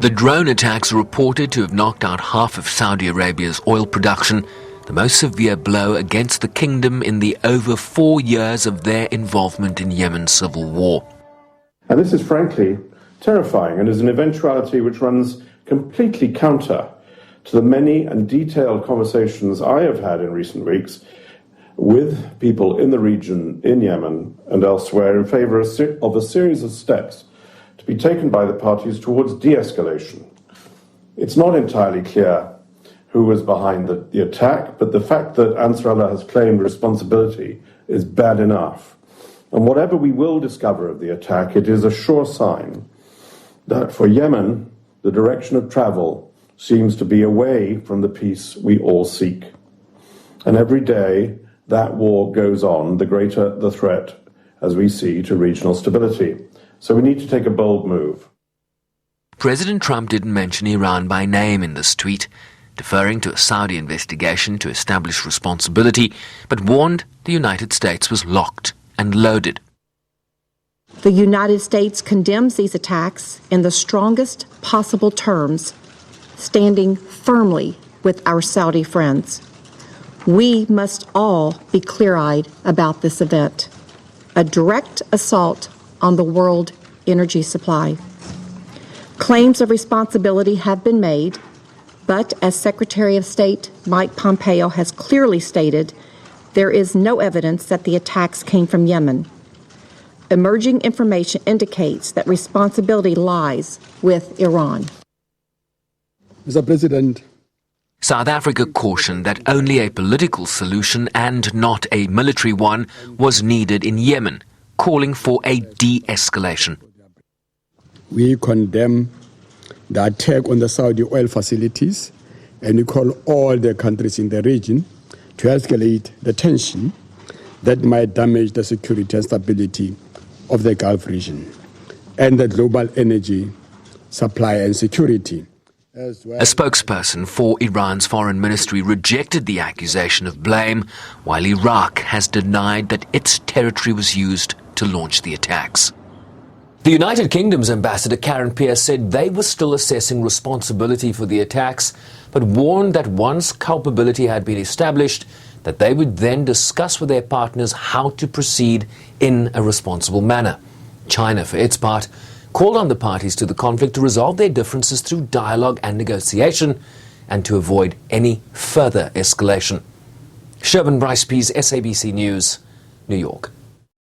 The drone attacks are reported to have knocked out half of Saudi Arabia's oil production, the most severe blow against the kingdom in the over 4 years of their involvement in Yemen's civil war. And this is frankly terrifying and is an eventuality which runs completely counter to the many and detailed conversations I have had in recent weeks with people in the region, in Yemen and elsewhere, in favour of a series of steps to be taken by the parties towards de-escalation. It's not entirely clear who was behind the attack, but the fact that Ansarallah has claimed responsibility is bad enough. And whatever we will discover of the attack, it is a sure sign that for Yemen, the direction of travel seems to be away from the peace we all seek. And every day that war goes on, the greater the threat, as we see, to regional stability. So we need to take a bold move. President Trump didn't mention Iran by name in this tweet, deferring to a Saudi investigation to establish responsibility, but warned the United States was locked and loaded. The United States condemns these attacks in the strongest possible terms, standing firmly with our Saudi friends. We must all be clear-eyed about this event, a direct assault on the world energy supply. Claims of responsibility have been made, but as Secretary of State Mike Pompeo has clearly stated, there is no evidence that the attacks came from Yemen. Emerging information indicates that responsibility lies with Iran. Mr. President, South Africa cautioned that only a political solution and not a military one was needed in Yemen, calling for a de-escalation. we condemn the attack on the Saudi oil facilities, and we call all the countries in the region to escalate the tension that might damage the security and stability of the Gulf region and the global energy supply and security. A spokesperson for Iran's foreign ministry rejected the accusation of blame, while Iraq has denied that its territory was used to launch the attacks. The United Kingdom's ambassador Karen Pierce said they were still assessing responsibility for the attacks, but warned that once culpability had been established, that they would then discuss with their partners how to proceed in a responsible manner. China, for its part, called on the parties to the conflict to resolve their differences through dialogue and negotiation and to avoid any further escalation. Sherman Bryce-Pease, SABC News, New York.